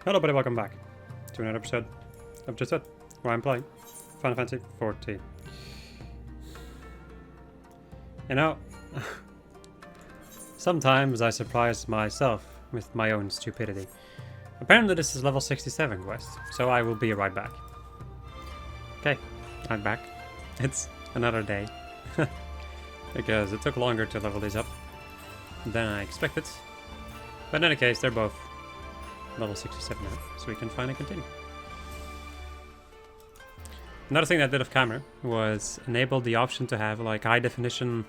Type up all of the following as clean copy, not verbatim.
Hello everybody, welcome back to another episode of Just It, where I'm playing Final Fantasy 14. You know, sometimes I surprise myself with my own stupidity. Apparently this is level 67 quest, so I will be right back. Okay, I'm back. It's another day. Because it took longer to level these up than I expected. But in any case, they're both level 67 now, so we can finally continue. Another thing that did off camera was enable the option to have like high definition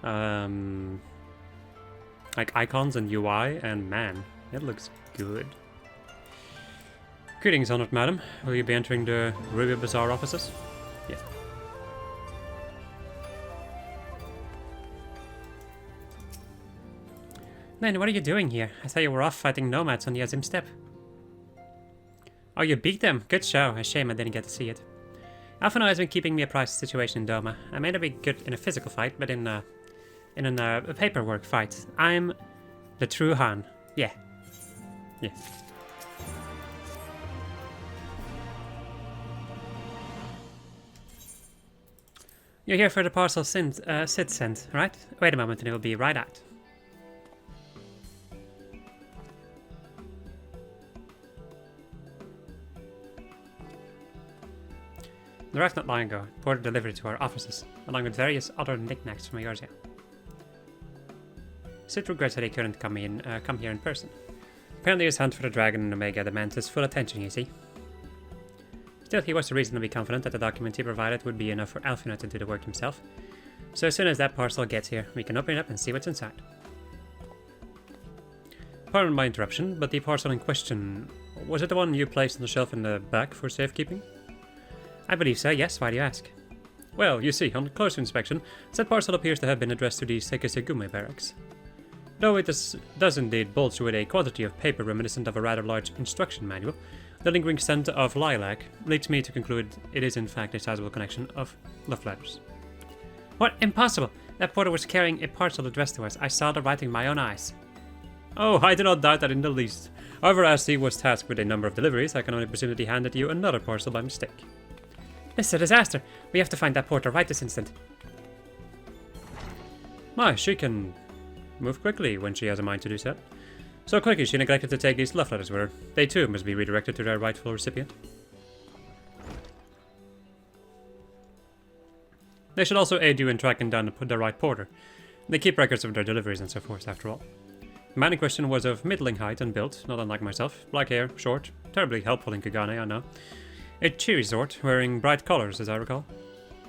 like icons and UI, and man, it looks good. Greetings, honored madam. Will you be entering the Ruby Bazaar offices? Yeah. Then what are you doing here? I thought you were off fighting nomads on the Azim steppe. Oh, you beat them? Good show. A shame I didn't get to see it. Alphino has been keeping me apprised of the situation in Doma. I may not be good in a physical fight, but in a paperwork fight, I'm the true Han. Yeah. Yeah. You're here for the parcel Sid sent, right? Wait a moment and it will be right out. The rest not long ago, porter delivered to our offices, along with various other knickknacks from Eorzea. Sid regrets that he couldn't come here in person. Apparently his hunt for the dragon and Omega demands his full attention, you see. Still, he was reasonably confident that the document he provided would be enough for Alphino to do the work himself. So as soon as that parcel gets here, we can open it up and see what's inside. Pardon my interruption, but the parcel in question, was it the one you placed on the shelf in the back for safekeeping? I believe so, yes. Why do you ask? Well, you see, on closer inspection, said parcel appears to have been addressed to the Sekisegume barracks. Though it does indeed bulge with a quantity of paper reminiscent of a rather large instruction manual, the lingering scent of lilac leads me to conclude it is in fact a sizable collection of love letters. What? Impossible! That porter was carrying a parcel addressed to us. I saw the writing with my own eyes. Oh, I do not doubt that in the least. However, as he was tasked with a number of deliveries, I can only presume that he handed you another parcel by mistake. This is a disaster. We have to find that porter right this instant. My, she can move quickly when she has a mind to do so. So quickly she neglected to take these love letters with her. They too must be redirected to their rightful recipient. They should also aid you in tracking down the right porter. They keep records of their deliveries and so forth, after all. The man in question was of middling height and build, not unlike myself. Black hair, short, terribly helpful in Kagane, I know. A cheery sort, wearing bright colors, as I recall.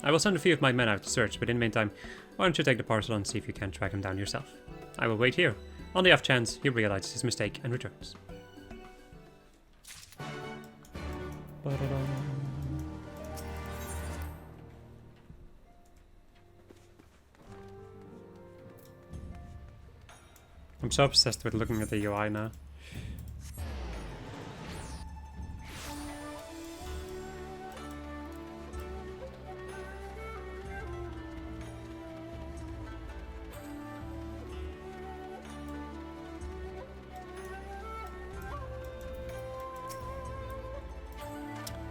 I will send a few of my men out to search, but in the meantime, why don't you take the parcel and see if you can track him down yourself? I will wait here, on the off chance he realizes his mistake and returns. I'm so obsessed with looking at the UI now.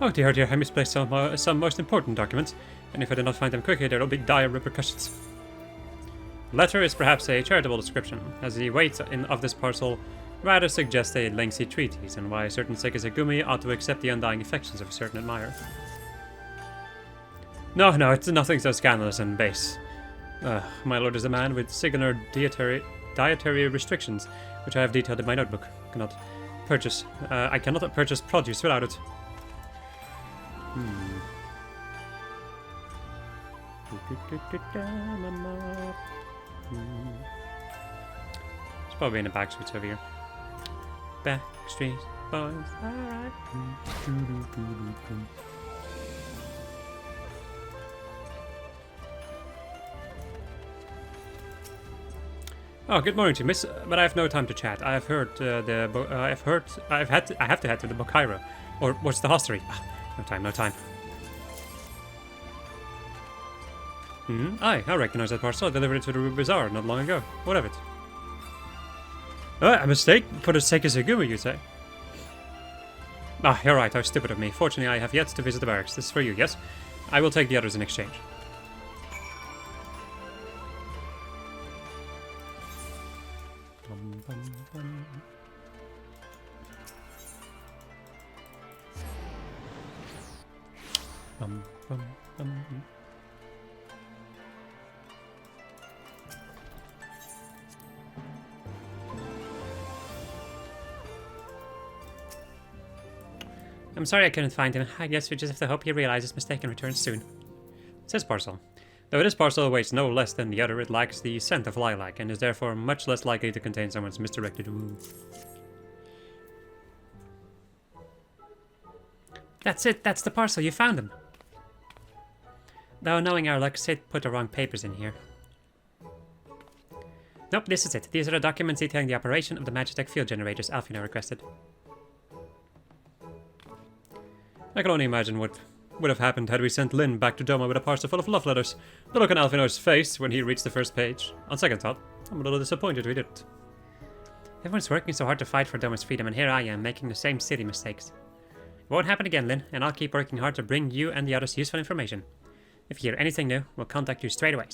Oh dear, I misplaced some most important documents, and if I do not find them quickly, there will be dire repercussions. The letter is perhaps a charitable description, as the weight of this parcel rather suggests a lengthy treatise on why a certain Sekisegumi ought to accept the undying affections of a certain admirer. No, it's nothing so scandalous and base. My lord is a man with singular dietary restrictions, which I have detailed in my notebook. I cannot purchase produce without it. It's probably in the back streets over here. Backstreet boys, alright. Oh, good morning to you, miss. But I have no time to chat. I have heard I have to head to the Bokairo, or what's the hostelry? No time. Aye, I recognize that parcel. I delivered it to the Ruby Bazaar not long ago. What of it? A mistake? For the Sekisegumi, you say? Ah, you're right, how stupid of me. Fortunately, I have yet to visit the barracks. This is for you, yes? I will take the others in exchange. Bum, bum, bum. Bum, bum, bum. I'm sorry I couldn't find him. I guess we just have to hope he realizes his mistake and returns soon. Says parcel. Though this parcel weighs no less than the other, it lacks the scent of lilac and is therefore much less likely to contain someone's misdirected woo. That's it, that's the parcel, you found him. Though knowing our luck, Sid put the wrong papers in here. Nope, this is it. These are the documents detailing the operation of the Magitech field generators Alfino requested. I can only imagine what would have happened had we sent Lynn back to Doma with a parcel full of love letters. The look on Alfino's face when he reached the first page. On second thought, I'm a little disappointed we didn't. Everyone's working so hard to fight for Doma's freedom, and here I am, making the same silly mistakes. It won't happen again, Lynn, and I'll keep working hard to bring you and the others useful information. If you hear anything new, we'll contact you straight away.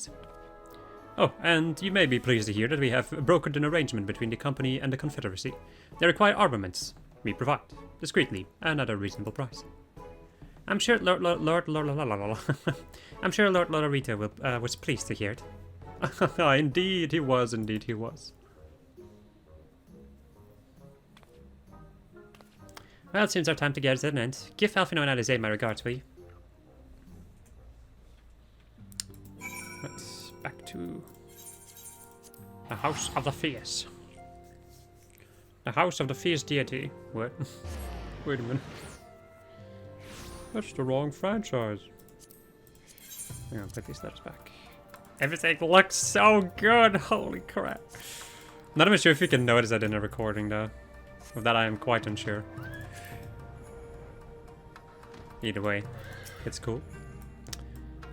Oh, and you may be pleased to hear that we have brokered an arrangement between the company and the Confederacy. They require armaments. We provide, discreetly, and at a reasonable price. I'm sure Lord Lorita was pleased to hear it. Indeed he was, indeed he was. Well, it seems our time together is at an end. Give Alfino and Alize my regards, will you? Let's back to the House of the Fierce. The House of the Fierce deity. What? Wait a minute. That's the wrong franchise. I'm gonna put these letters back. Everything looks so good! Holy crap. Not even sure if you can notice that in a recording though. Of that I am quite unsure. Either way, it's cool.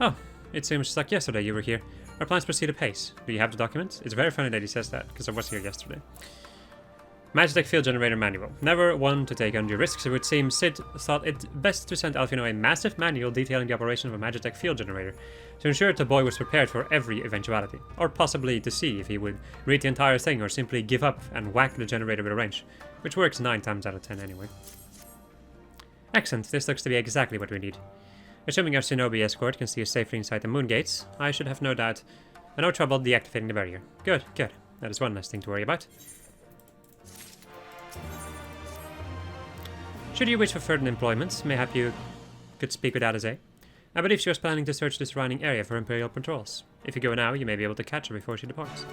Oh, it seems like yesterday you were here. Our plans proceed apace. Do you have the documents? It's very funny that he says that, because I was here yesterday. Magitech Field Generator Manual. Never one to take undue risks, it would seem Sid thought it best to send Alfino a massive manual detailing the operation of a Magitech Field Generator, to ensure that the boy was prepared for every eventuality, or possibly to see if he would read the entire thing or simply give up and whack the generator with a wrench, which works 9 times out of 10 anyway. Excellent, this looks to be exactly what we need. Assuming our Shinobi escort can see us safely inside the moon gates, I should have no doubt, no trouble deactivating the barrier. Good, good. That is one less thing to worry about. Should you wish for further employment, mayhap you could speak with Alize. I believe she was planning to search the surrounding area for Imperial patrols. If you go now, you may be able to catch her before she departs.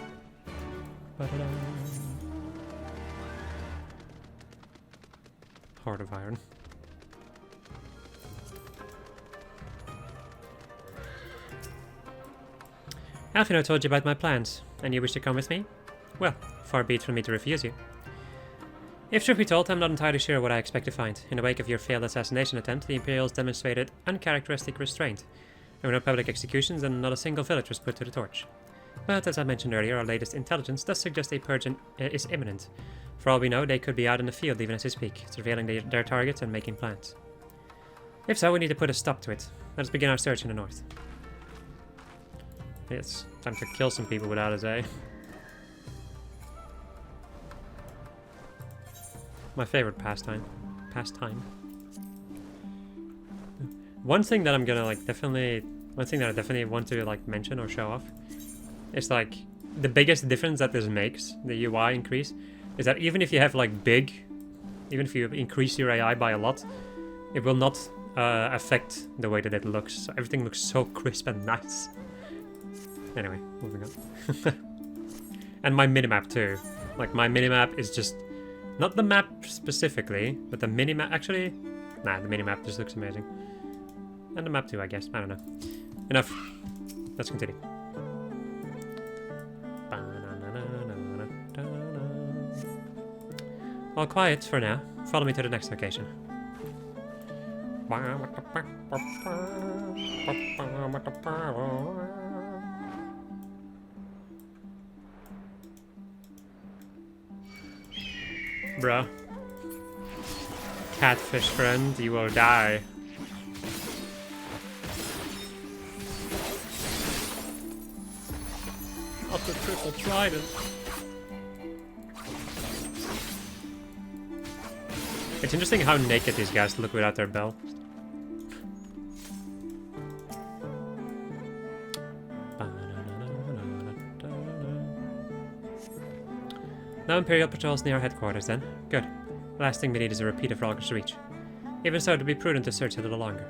Ba-da-da. Heart of Iron. Alfino told you about my plans, and you wish to come with me? Well, far be it from me to refuse you. If truth be told, I'm not entirely sure what I expect to find. In the wake of your failed assassination attempt, the Imperials demonstrated uncharacteristic restraint. There were no public executions, and not a single village was put to the torch. But, as I mentioned earlier, our latest intelligence does suggest a purge is imminent. For all we know, they could be out in the field even as we speak, surveilling their targets and making plans. If so, we need to put a stop to it. Let us begin our search in the north. It's time to kill some people without his A. My favorite pastime. One thing that I'm gonna one thing that I definitely want to like mention or show off is like the biggest difference that this makes, the UI increase, is that even if you have like even if you increase your AI by a lot, it will not affect the way that it looks. So everything looks so crisp and nice. Anyway, moving on. And my minimap too. Like my minimap is just not the map specifically, but the minimap. Actually, nah, the minimap just looks amazing. And the map too, I guess. I don't know. Enough. Let's continue. All quiet for now. Follow me to the next location. Bruh. Catfish friend, you will die. Not the triple trident. It's interesting how naked these guys look without their belt. No Imperial patrols near our headquarters then. Good. The last thing we need is a repeat of Frogger's Reach. Even so, it would be prudent to search a little longer.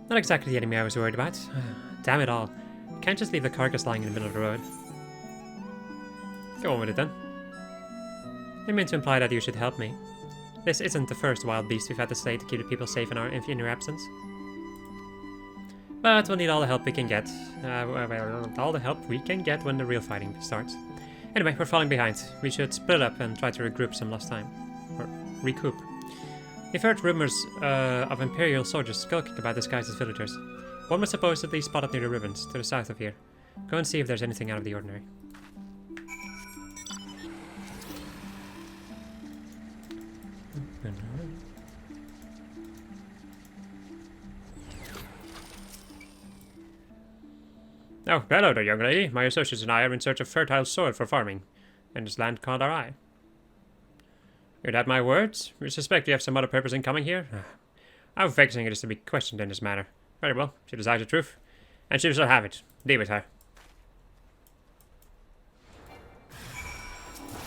Not exactly the enemy I was worried about. Damn it all. Can't just leave the carcass lying in the middle of the road. Go on with it then. I meant to imply that you should help me. This isn't the first wild beast we've had to slay to keep the people safe in your absence. But we'll need all the help we can get. All the help we can get when the real fighting starts. Anyway, we're falling behind. We should split up and try to regroup some lost time. Or recoup. We've heard rumors of Imperial soldiers skulking about disguised as villagers. One was supposedly spotted near the ribbons, to the south of here. Go and see if there's anything out of the ordinary. Oh, hello there, young lady. My associates and I are in search of fertile soil for farming, and this land caught our eye. You'd had my words? We suspect you have some other purpose in coming here? How vexing it is to be questioned in this manner. Very well, she desires the truth, and she shall have it. Deal with her.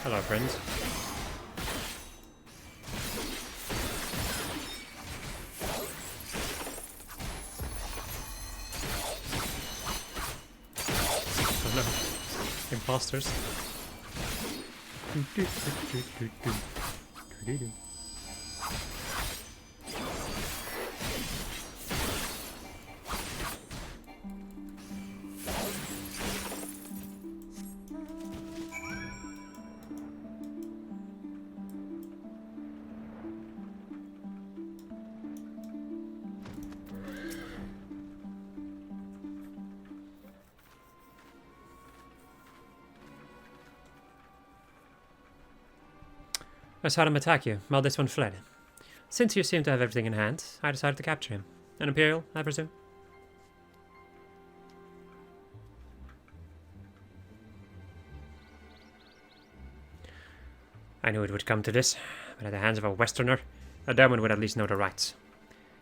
Hello, friends. Oh no. Imposters. I saw him attack you, while this one fled. Since you seem to have everything in hand, I decided to capture him. An Imperial, I presume? I knew it would come to this, but at the hands of a Westerner, a Derman would at least know the rights.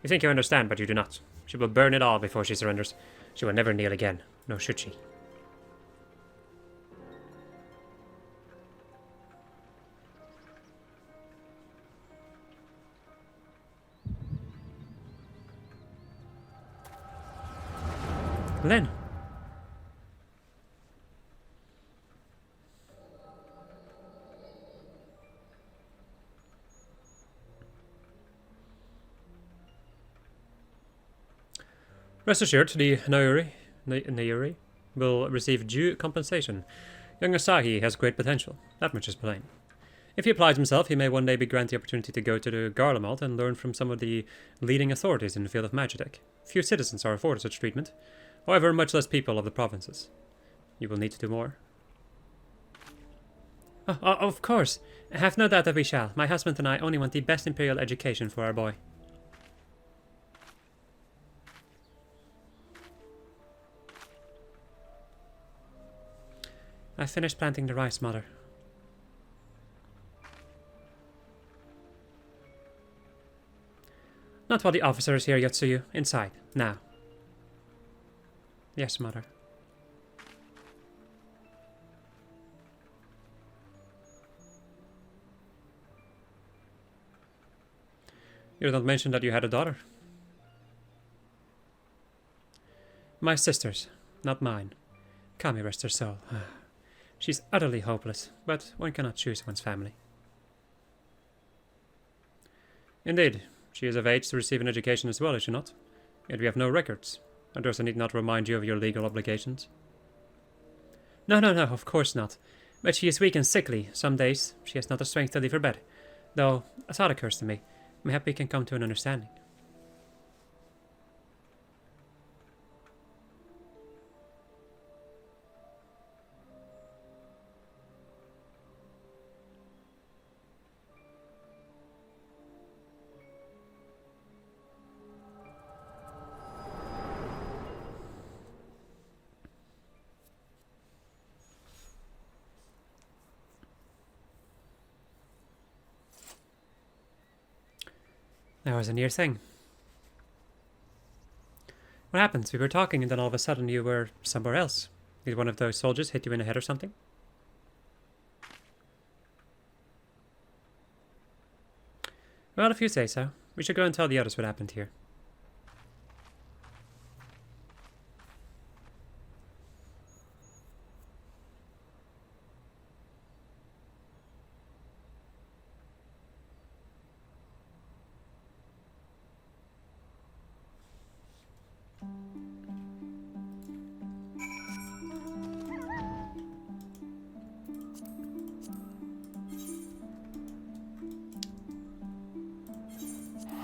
You think you understand, but you do not. She will burn it all before she surrenders. She will never kneel again, nor should she. Then. Rest assured, the Nauri will receive due compensation. Young Asahi has great potential, that much is plain. If he applies himself, he may one day be granted the opportunity to go to the Garlemald and learn from some of the leading authorities in the field of magitech. Few citizens are afforded such treatment. However, much less people of the provinces. You will need to do more. Of course. Have no doubt that we shall. My husband and I only want the best Imperial education for our boy. I finished planting the rice, Mother. Not while the officer is here, Yotsuyu. Inside, now. Yes, Mother. You did not mention that you had a daughter. My sister's, not mine. Kami rest her soul. She's utterly hopeless, but one cannot choose one's family. Indeed, she is of age to receive an education as well, is she not? Yet we have no records. I thus I need not remind you of your legal obligations. No, of course not. But she is weak and sickly. Some days she has not the strength to leave her bed. Though, a thought occurs to me. I hope we can come to an understanding. That was a near thing. What happened? We were talking and then all of a sudden you were somewhere else. Did one of those soldiers hit you in the head or something? Well, if you say so. We should go and tell the others what happened here.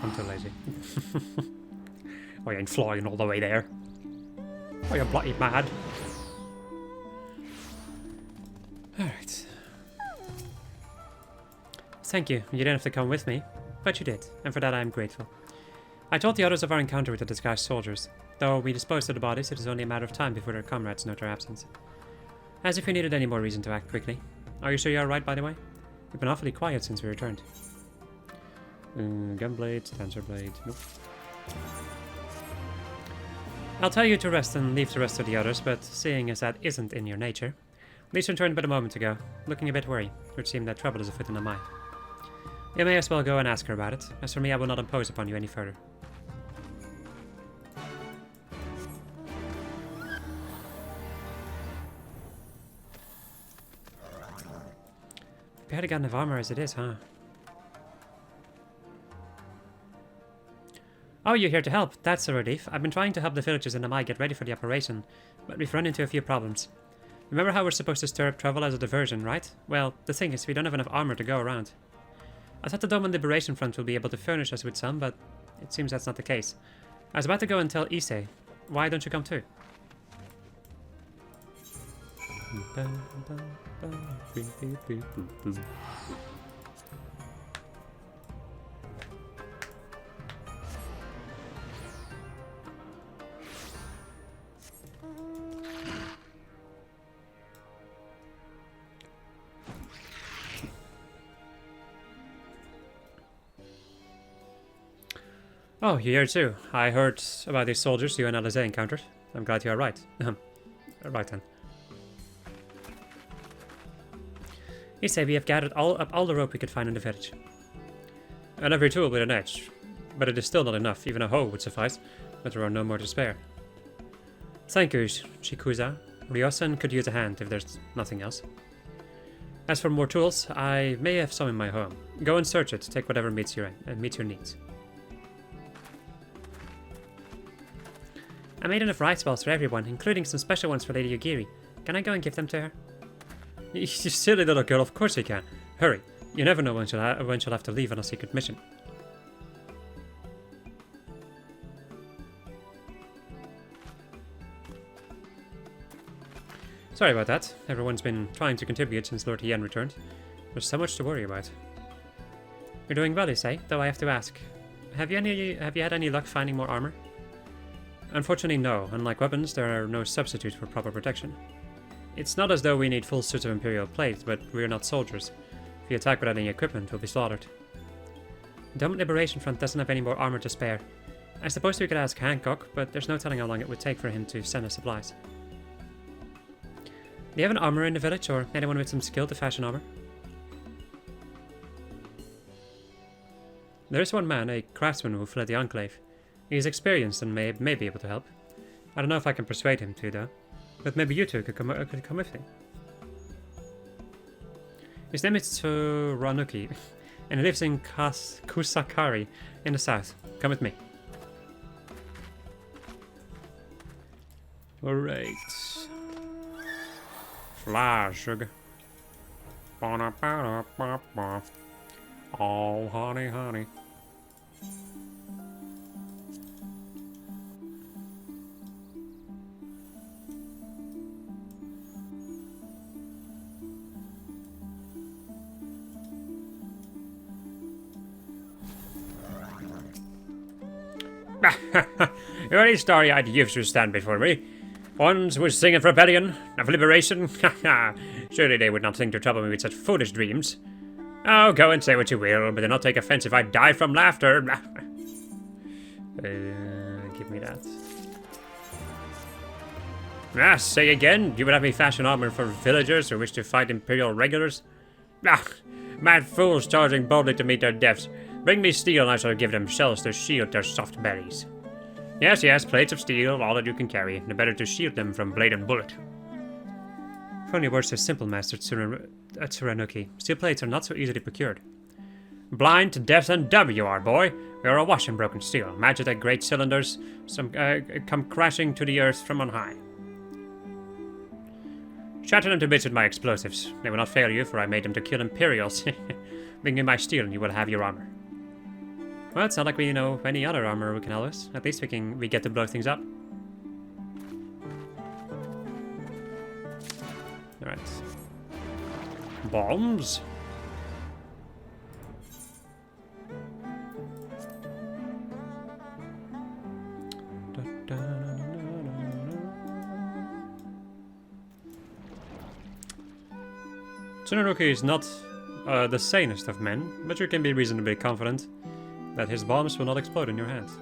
I'm too lazy. I ain't flying all the way there. Are you bloody mad? Alright. Thank you. You didn't have to come with me, but you did, and for that I am grateful. I told the others of our encounter with the disguised soldiers. Though we disposed of the bodies, it is only a matter of time before their comrades note our absence. As if we needed any more reason to act quickly. Are you sure you're alright, by the way? You've been awfully quiet since we returned. Gunblade, Stancer Blade, nope. I'll tell you to rest and leave the rest of the others, but seeing as that isn't in your nature. Lisa returned but a moment ago, looking a bit worried, which seemed that trouble is afoot in the mine. You may as well go and ask her about it. As for me, I will not impose upon you any further. Barely got enough armor as it is, huh? Oh, you're here to help. That's a relief. I've been trying to help the villagers in Namai get ready for the operation, but we've run into a few problems. Remember how we're supposed to stir up trouble as a diversion, right? Well, the thing is, we don't have enough armor to go around. I thought the Dome and Liberation Front will be able to furnish us with some, but it seems that's not the case. I was about to go and tell Issei. Why don't you come too? Oh, you're here too. I heard about these soldiers you and Alize encountered. I'm glad you are right. Right then. You say we have gathered up all the rope we could find in the village. And every tool with an edge. But it is still not enough. Even a hoe would suffice. But there are no more to spare. Thank you, Shikuza. Ryosen could use a hand if there's nothing else. As for more tools, I may have some in my home. Go and search it. Take whatever meets your needs. I made enough rice balls for everyone, including some special ones for Lady Yugiri. Can I go and give them to her? You silly little girl, of course you can. Hurry. You never know when she'll have to leave on a secret mission. Sorry about that. Everyone's been trying to contribute since Lord Hien returned. There's so much to worry about. You're doing well, you say, though I have to ask. Have you had any luck finding more armor? Unfortunately, no. Unlike weapons, there are no substitutes for proper protection. It's not as though we need full suits of Imperial plate, but we're not soldiers. If we attack without any equipment, we'll be slaughtered. The Dome Liberation Front doesn't have any more armor to spare. I suppose we could ask Hancock, but there's no telling how long it would take for him to send us supplies. Do you have an armorer in the village, or anyone with some skill to fashion armor? There is one man, a craftsman who fled the Enclave. He is experienced and may be able to help. I don't know if I can persuade him to, though. But maybe you two could come with him. His name is Tsurunuki, and he lives in Kusakari in the south. Come with me. Alright. Fly, sugar. Oh, honey, honey. You're any starry-eyed youths who stand before me. Ones who sing of rebellion, of liberation. Surely they would not think to trouble me with such foolish dreams. Oh, go and say what you will, but do not take offense if I die from laughter. Give me that. Say again, you would have me fashion armor for villagers who wish to fight Imperial regulars? Mad fools charging boldly to meet their deaths. Bring me steel and I shall give them shells to shield their soft bellies. Yes, yes, plates of steel, all that you can carry. The better to shield them from blade and bullet. If only words so simple, Master Tsurunuki. Steel plates are not so easily procured. Blind to death and dumb you are, boy. We are awash in broken steel. Imagine that great cylinders come crashing to the earth from on high. Shatter them to bits with my explosives. They will not fail you, for I made them to kill Imperials. Bring me my steel and you will have your armor. Well, it's not like we know any other armor we can help us. At least we get to blow things up. Alright. Bombs? Tsurunuki is not the sanest of men, but you can be reasonably confident that his bombs will not explode in your hands.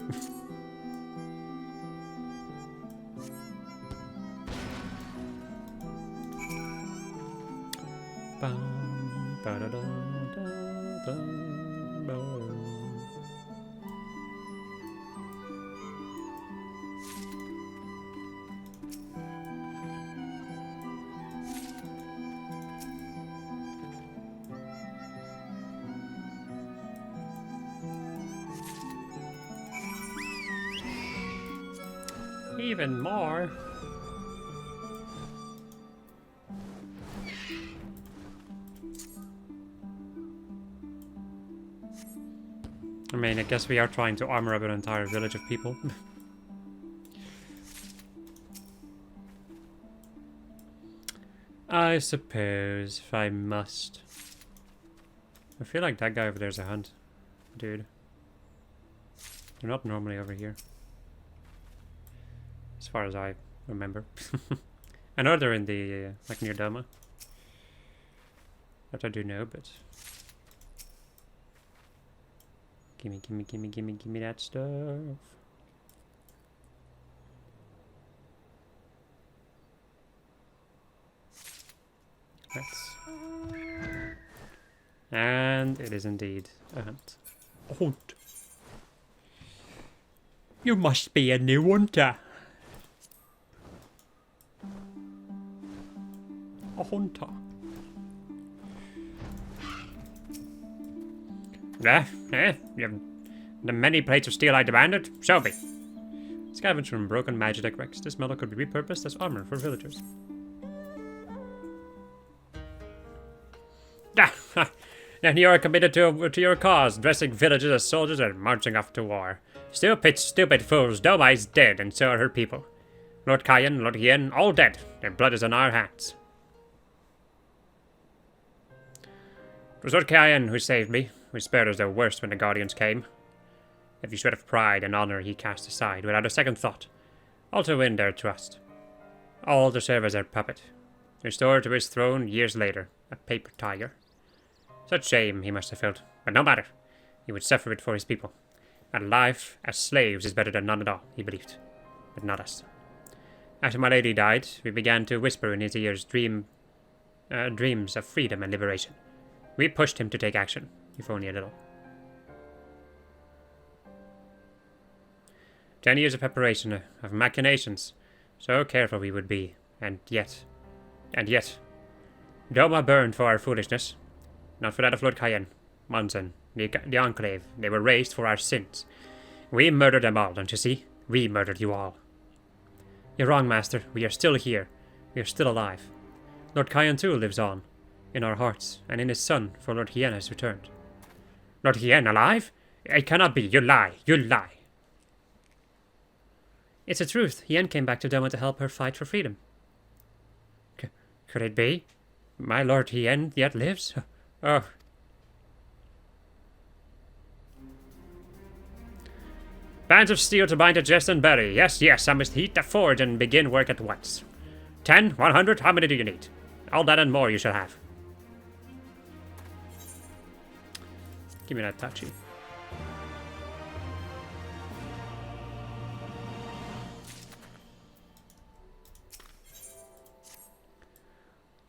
Even more. I mean, I guess we are trying to armor up an entire village of people. I suppose if I must. I feel like that guy over there's a hunt. Dude. They're not normally over here. As far as I remember. I know they're in the, like near Doma. That I do know, but... Gimme that stuff. And it is indeed a hunt. A hunt. You must be a new hunter. A hunter. You have the many plates of steel I demanded? So be. Scavenged from broken magic wrecks, this metal could be repurposed as armor for villagers. Then you are committed to your cause, dressing villagers as soldiers and marching off to war. Stupid fools, Doma is dead, and so are her people. Lord Kayan, Lord Hien, all dead. Their blood is on our hands. It was Lord Kayan who saved me, who spared us the worst when the Guardians came. Every shred of pride and honor he cast aside, without a second thought. All to win their trust. All to serve as their puppet. Restored to his throne years later, a paper tiger. Such shame he must have felt, but no matter. He would suffer it for his people. And life as slaves is better than none at all, he believed. But not us. After my lady died, we began to whisper in his ears dreams of freedom and liberation. We pushed him to take action, if only a little. 10 years of preparation, of machinations. So careful we would be, and yet. Doma burned for our foolishness. Not for that of Lord Kayan, Monson, the Enclave. They were raised for our sins. We murdered them all, don't you see? We murdered you all. You're wrong, Master. We are still here. We are still alive. Lord Kayan too lives on. In our hearts, and in his son, for Lord Hien has returned. Lord Hien alive? It cannot be. You lie. You lie. It's the truth. Yen came back to Doma to help her fight for freedom. Could it be? My lord Yen yet lives? Oh. Bands of steel to bind a jest and bury. Yes, yes, I must heat the forge and begin work at once. 10, 100, how many do you need? All that and more you shall have. Give me that touchy.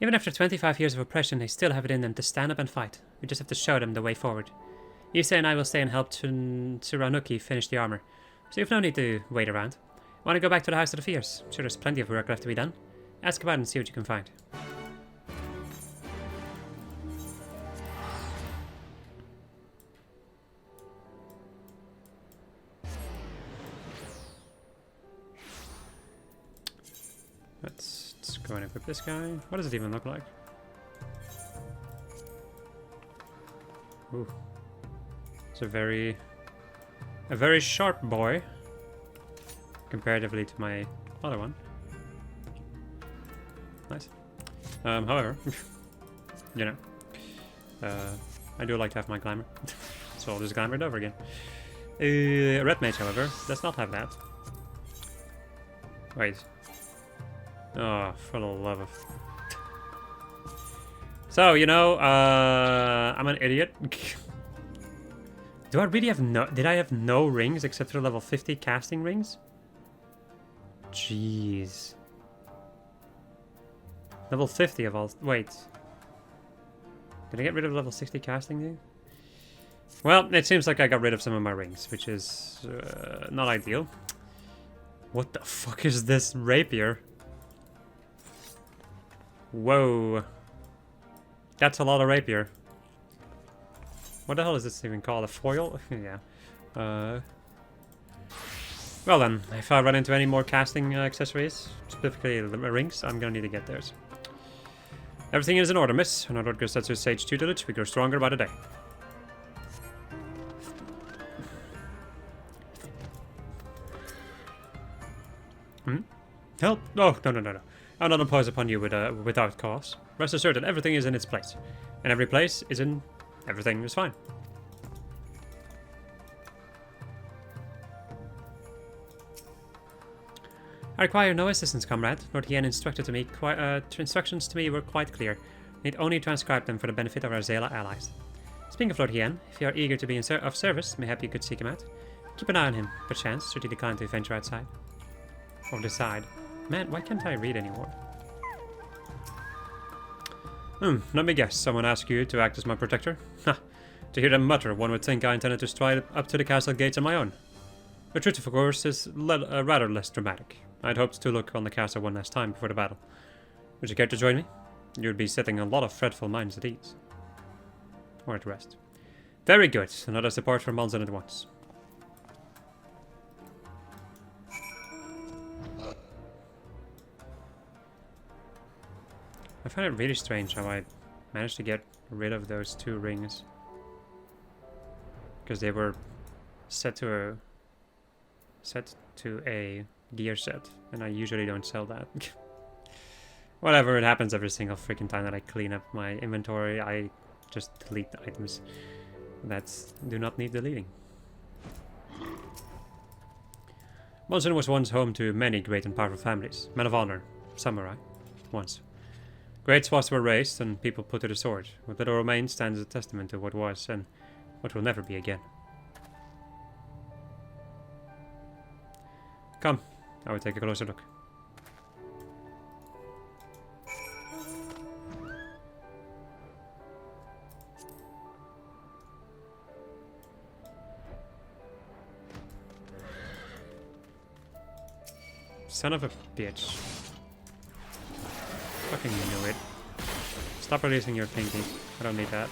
Even after 25 years of oppression, they still have it in them to stand up and fight. We just have to show them the way forward. Issa and I will stay and help Tsuranaki finish the armor, so you've no need to wait around. Want to go back to the House of the Fierce? Sure, there's plenty of work left to be done. Ask about it and see what you can find. Let's go and equip this guy. What does it even look like? Ooh. It's a very sharp boy comparatively to my other one. Nice. However, you know, I do like to have my glamour, so I'll just glamour it over again. Red Mage, however, does not have that. Wait. Oh, for the love of... So, you know, I'm an idiot. Do I really have no... Did I have no rings except for level 50 casting rings? Jeez. Level 50 of all... Wait. Did I get rid of level 60 casting dude? Well, it seems like I got rid of some of my rings, which is not ideal. What the fuck is this rapier? Whoa. That's a lot of rapier. What the hell is this even called? A foil? Yeah. Well then, if I run into any more casting accessories, specifically rings, I'm gonna need to get theirs. Everything is in order, miss. In order to set to sage tutelage, we grow stronger by the day. Help? Oh, no. I'll not impose upon you without cause. Rest assured that everything is in its place. And every place is in... Everything is fine. I require no assistance, comrade. Lord Yen instructions to me were quite clear. Need only transcribe them for the benefit of our Zela allies. Speaking of Lord Yen, if you are eager to be of service, mayhap you could seek him out. Keep an eye on him, perchance, should he decline to venture outside. Or decide. Man, why can't I read anymore? Let me guess. Someone asked you to act as my protector? Ha! To hear them mutter, one would think I intended to stride up to the castle gates on my own. The truth, of course, is rather less dramatic. I'd hoped to look on the castle one last time before the battle. Would you care to join me? You'd be setting a lot of fretful minds at ease. Or at rest. Very good. And let us depart from Monzon at once. I find it really strange how I managed to get rid of those 2 rings. Because they were set to a gear set, and I usually don't sell that. Whatever, it happens every single freaking time that I clean up my inventory. I just delete the items that do not need deleting. Monzon was once home to many great and powerful families. Men of honor, samurai, once. Great swaths were raised, and people put to the sword. What little remains stands as a testament to what was, and what will never be again. Come, I will take a closer look. Son of a bitch. Fucking knew it. Stop releasing your kinky. I don't need that.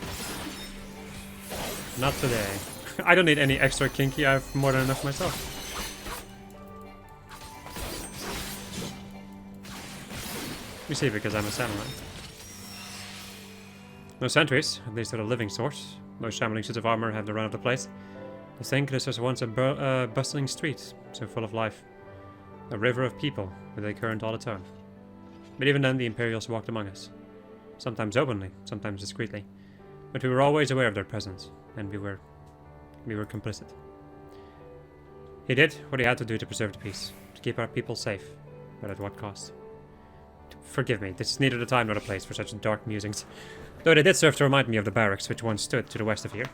Not today. I don't need any extra kinky, I have more than enough myself. You see, because I'm a samurai. No sentries, at least at a living source. Most shambling suits of armor have the run of the place. To think this was once a bustling street, so full of life. A river of people, with a current all its own. But even then the Imperials walked among us. Sometimes openly, sometimes discreetly. But we were always aware of their presence, and we were complicit. He did what he had to do to preserve the peace, to keep our people safe, but at what cost? Forgive me, this is neither the time nor the place for such dark musings, though they did serve to remind me of the barracks which once stood to the west of here,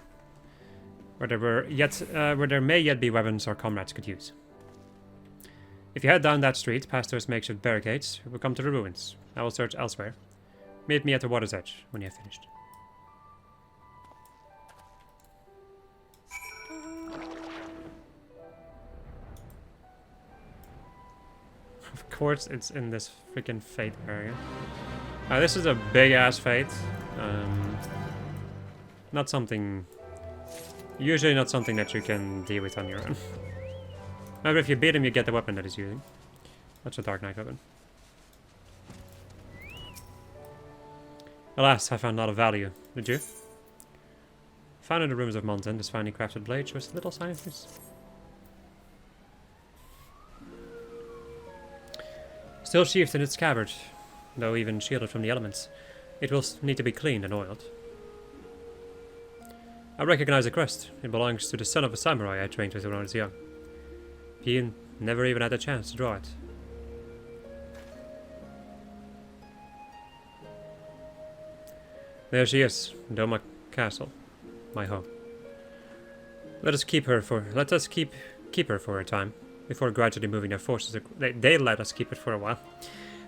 where there may yet be weapons our comrades could use. If you head down that street, past those makeshift barricades, we will come to the ruins. I will search elsewhere. Meet me at the water's edge when you have finished. Of course, it's in this freaking fate area. This is a big ass fate. Not something. Usually not something that you can deal with on your own. However, if you beat him, you get the weapon that he's using. That's a Dark Knight weapon. Alas, I found not of value. Did you? Found in the rooms of Mountain, this finely crafted blade shows little sign of use. Still sheathed in its scabbard, though even shielded from the elements, it will need to be cleaned and oiled. I recognize the crest. It belongs to the son of a samurai I trained with when I was young. He never even had a chance to draw it. There she is, Doma Castle, my home. Let us keep her for a time, before gradually moving their forces. They let us keep it for a while,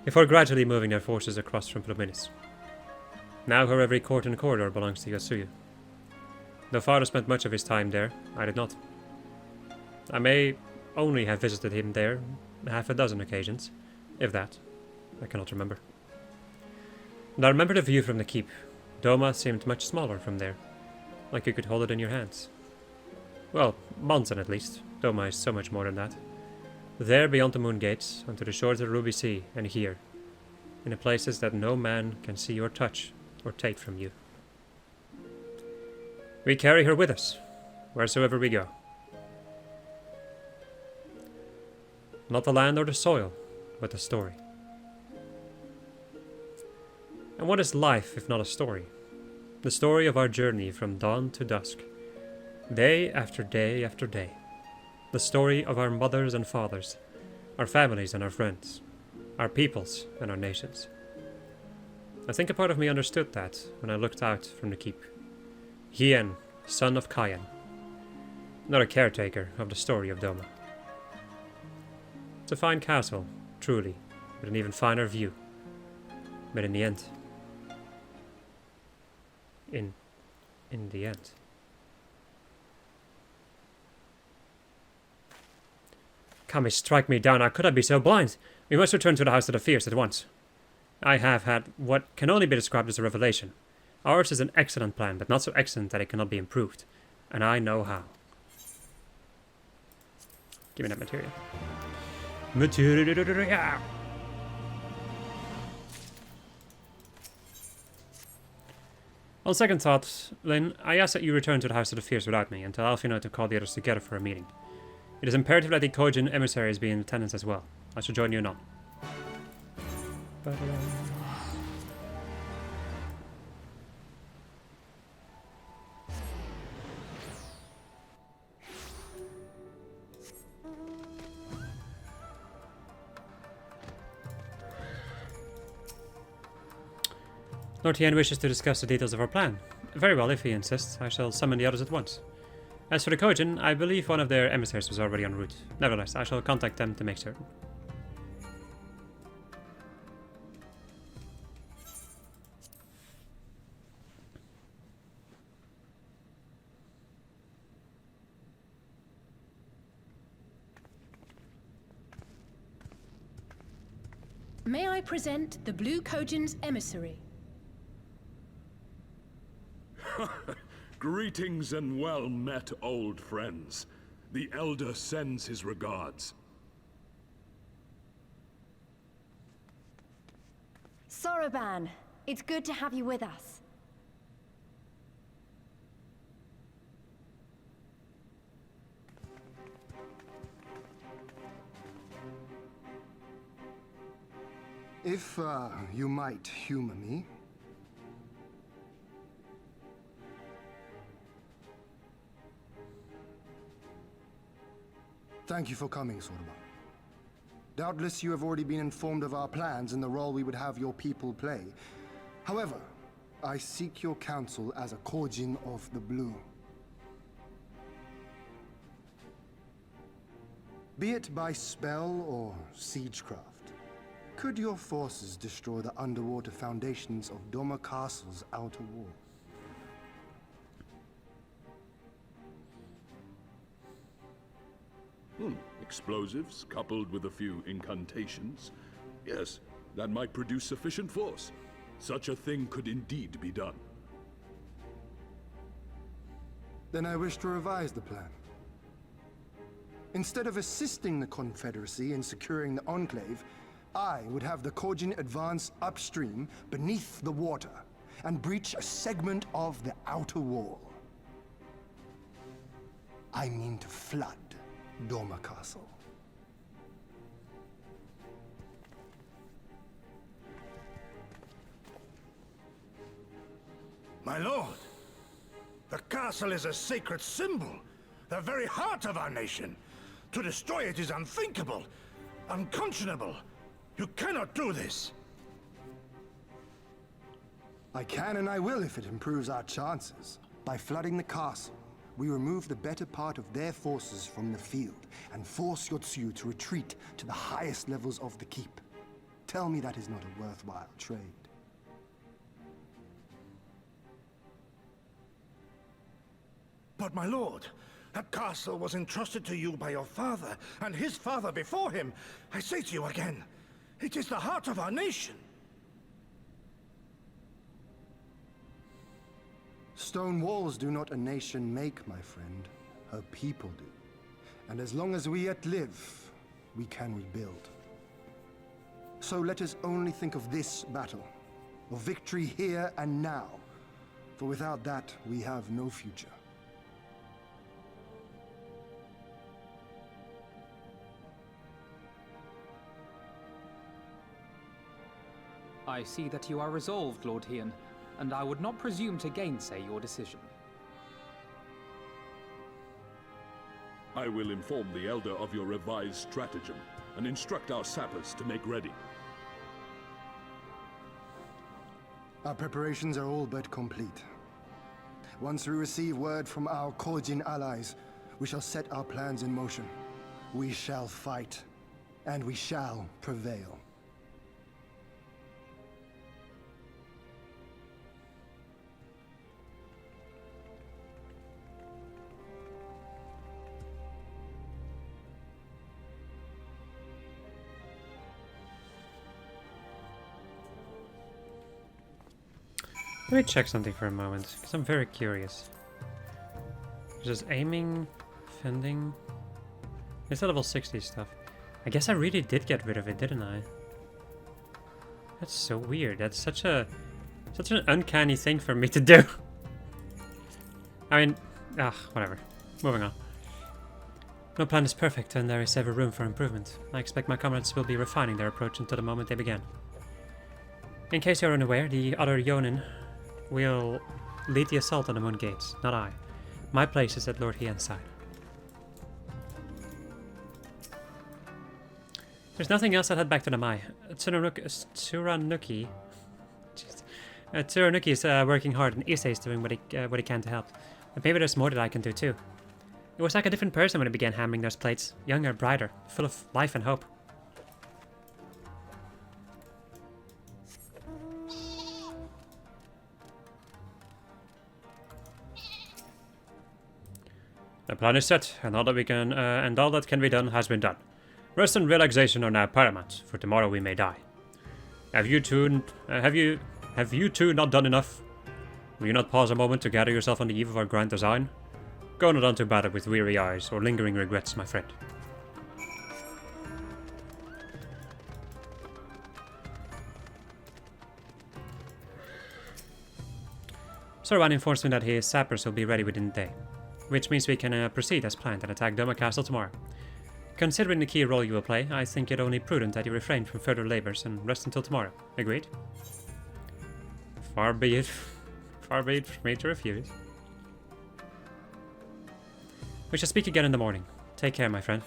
before gradually moving their forces across from Pluminis. Now her every court and corridor belongs to Yasuya. Though father spent much of his time there, I did not. I may only have visited him there half a dozen occasions, if that. I cannot remember. And I remember the view from the keep. Doma seemed much smaller from there, like you could hold it in your hands. Well, Monson at least. Doma is so much more than that. There beyond the moon gates, onto the shores of the Ruby Sea, and here, in the places that no man can see or touch, or take from you. We carry her with us, wheresoever we go. Not the land or the soil, but the story. And what is life if not a story? The story of our journey from dawn to dusk, day after day after day. The story of our mothers and fathers, our families and our friends, our peoples and our nations. I think a part of me understood that when I looked out from the keep. Hien, son of Kayan, not a caretaker of the story of Doma. It's a fine castle, truly, with an even finer view. But in the end... In the end... Kami, strike me down, how could I be so blind? We must return to the House of the Fierce at once. I have had what can only be described as a revelation. Ours is an excellent plan, but not so excellent that it cannot be improved. And I know how. Give me that material. Material! On second thought, Lynn, I ask that you return to the House of the Fierce without me, and tell Alfino to call the others together for a meeting. It is imperative that the Kojin emissaries be in attendance as well. I shall join you anon. Lord Hien wishes to discuss the details of our plan. Very well, if he insists, I shall summon the others at once. As for the Kojin, I believe one of their emissaries was already en route. Nevertheless, I shall contact them to make certain. May I present the Blue Kojin's emissary? Greetings and well met, old friends. The Elder sends his regards. Soroban, it's good to have you with us. If, you might humor me. Thank you for coming, Sorba. Doubtless you have already been informed of our plans and the role we would have your people play. However, I seek your counsel as a Kojin of the Blue. Be it by spell or siegecraft, could your forces destroy the underwater foundations of Doma Castle's outer wall? Explosives, coupled with a few incantations. Yes, that might produce sufficient force. Such a thing could indeed be done. Then I wish to revise the plan. Instead of assisting the Confederacy in securing the Enclave, I would have the Kojin advance upstream, beneath the water, and breach a segment of the outer wall. I mean to flood Doma Castle. My lord, the castle is a sacred symbol, the very heart of our nation. To destroy it is unthinkable, unconscionable. You cannot do this. I can and I will if it improves our chances. By flooding the castle, we remove the better part of their forces from the field and force Yotsuyu to retreat to the highest levels of the keep. Tell me that is not a worthwhile trade. But my lord, that castle was entrusted to you by your father, and his father before him. I say to you again, it is the heart of our nation. Stone walls do not a nation make, my friend. Her people do. And as long as we yet live, we can rebuild. So let us only think of this battle, of victory here and now. For without that, we have no future. I see that you are resolved, Lord Hian, and I would not presume to gainsay your decision. I will inform the Elder of your revised stratagem, and instruct our sappers to make ready. Our preparations are all but complete. Once we receive word from our Kojin allies, we shall set our plans in motion. We shall fight, and we shall prevail. Let me check something for a moment, because I'm very curious. Just aiming, fending. It's a level 60 stuff. I guess I really did get rid of it, didn't I? That's so weird. That's such an uncanny thing for me to do. I mean, whatever. Moving on. No plan is perfect, and there is ever room for improvement. I expect my comrades will be refining their approach until the moment they began. In case you're unaware, the other Yonin will lead the assault on the Moon Gates, not I. My place is at Lord Hian's side. There's nothing else. I'll head back to the Mai. Tsurunuki is working hard, and Issei is doing what he can to help. But maybe there's more that I can do too. It was like a different person when he began hammering those plates. Younger, brighter, full of life and hope. The plan is set, and all that can be done has been done. Rest and relaxation are now paramount, for tomorrow we may die. Have you two not done enough? Will you not pause a moment to gather yourself on the eve of our grand design? Go not on to battle with weary eyes or lingering regrets, my friend. Sorwan informs me that his sappers will be ready within the day, which means we can proceed as planned and attack Doma Castle tomorrow. Considering the key role you will play, I think it only prudent that you refrain from further labors and rest until tomorrow. Agreed? Far be it from me to refuse. We shall speak again in the morning. Take care, my friend.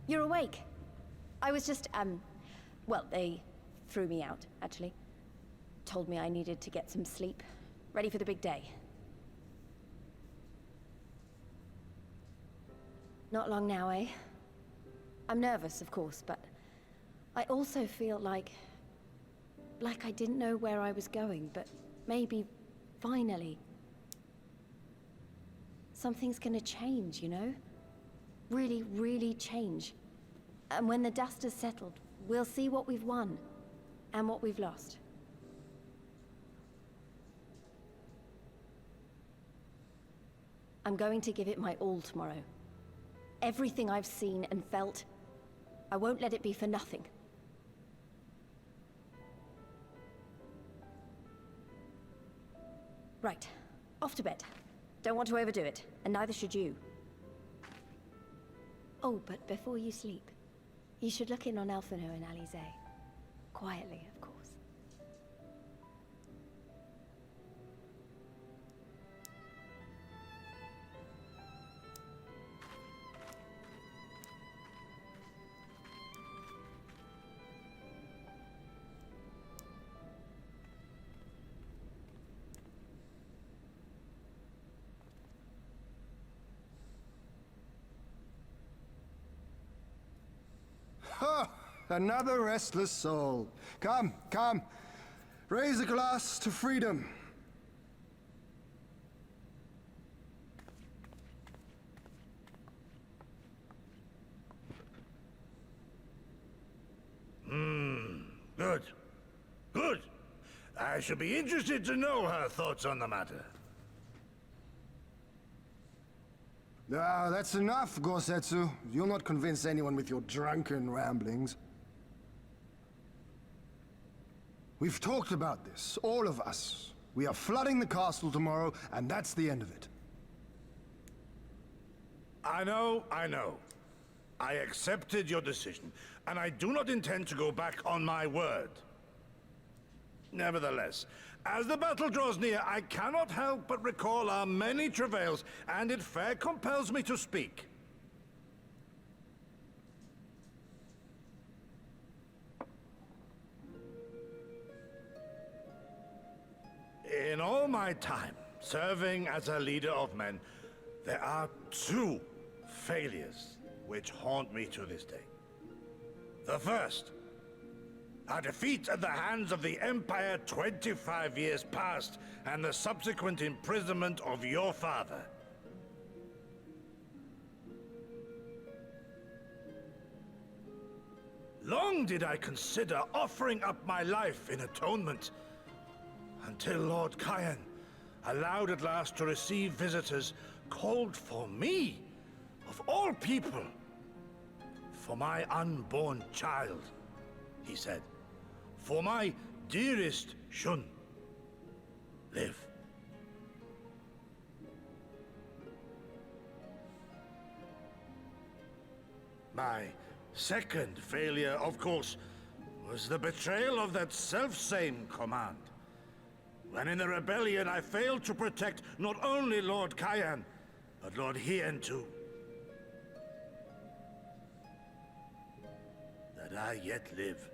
You're awake. I was just, well, they threw me out, actually. Told me I needed to get some sleep. Ready for the big day. Not long now, eh? I'm nervous, of course, but I also feel like I didn't know where I was going, but maybe, finally, something's gonna change, you know? Really, really change. And when the dust has settled, we'll see what we've won and what we've lost. I'm going to give it my all tomorrow. Everything I've seen and felt, I won't let it be for nothing. Right, off to bed. Don't want to overdo it, and neither should you. Oh, but before you sleep, you should look in on Elfino and Alize. Quietly, of course. Ha! Another restless soul. Come, come. Raise a glass to freedom. Good. Good. I shall be interested to know her thoughts on the matter. Ah, that's enough, Gosetsu. You'll not convince anyone with your drunken ramblings. We've talked about this, all of us. We are flooding the castle tomorrow, and that's the end of it. I know. I accepted your decision, and I do not intend to go back on my word. Nevertheless, as the battle draws near, I cannot help but recall our many travails, and it fair compels me to speak. In all my time, serving as a leader of men, there are two failures which haunt me to this day. The first, our defeat at the hands of the Empire 25 years past, and the subsequent imprisonment of your father. Long did I consider offering up my life in atonement, until Lord Kyan allowed at last to receive visitors called for me, of all people, for my unborn child, he said. For my dearest Shun, live. My second failure, of course, was the betrayal of that self-same command. When in the rebellion I failed to protect not only Lord Kyan, but Lord Hien too. That I yet live,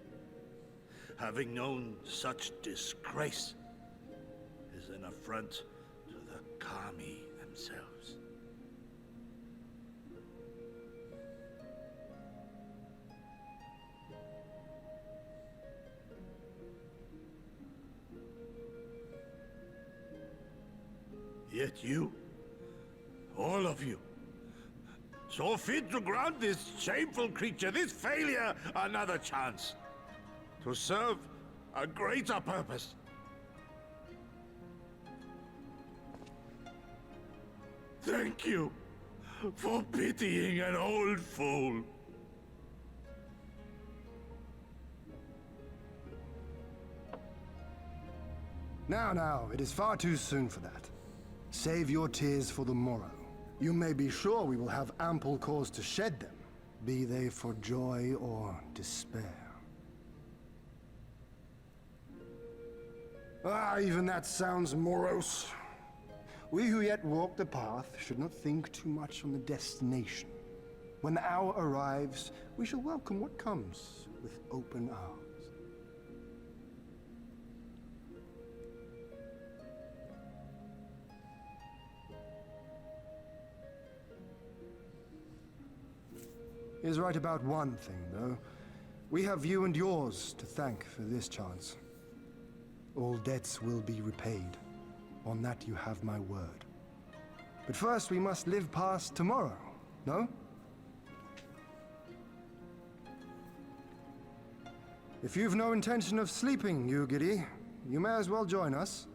having known such disgrace, is an affront to the Kami themselves. Yet you, all of you, saw fit to grant this shameful creature, this failure, another chance. to serve a greater purpose. Thank you for pitying an old fool. Now, it is far too soon for that. Save your tears for the morrow. You may be sure we will have ample cause to shed them, be they for joy or despair. Even that sounds morose. We who yet walk the path should not think too much on the destination. When the hour arrives, we shall welcome what comes with open arms. He is right about one thing, though. We have you and yours to thank for this chance. All debts will be repaid. On that you have my word. But first we must live past tomorrow, no? If you've no intention of sleeping, you giddy, you may as well join us.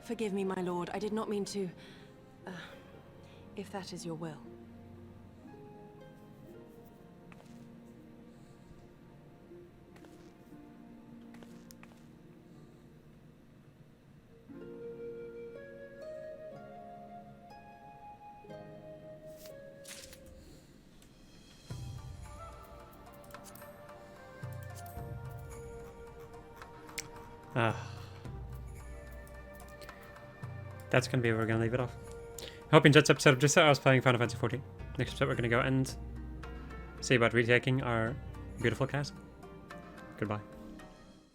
Forgive me, my lord. I did not mean to... if that is your will. That's gonna be where we're gonna leave it off. Hope you enjoyed this episode of Just I was playing Final Fantasy XIV. Next episode we're gonna go and see about retaking our beautiful castle. Goodbye.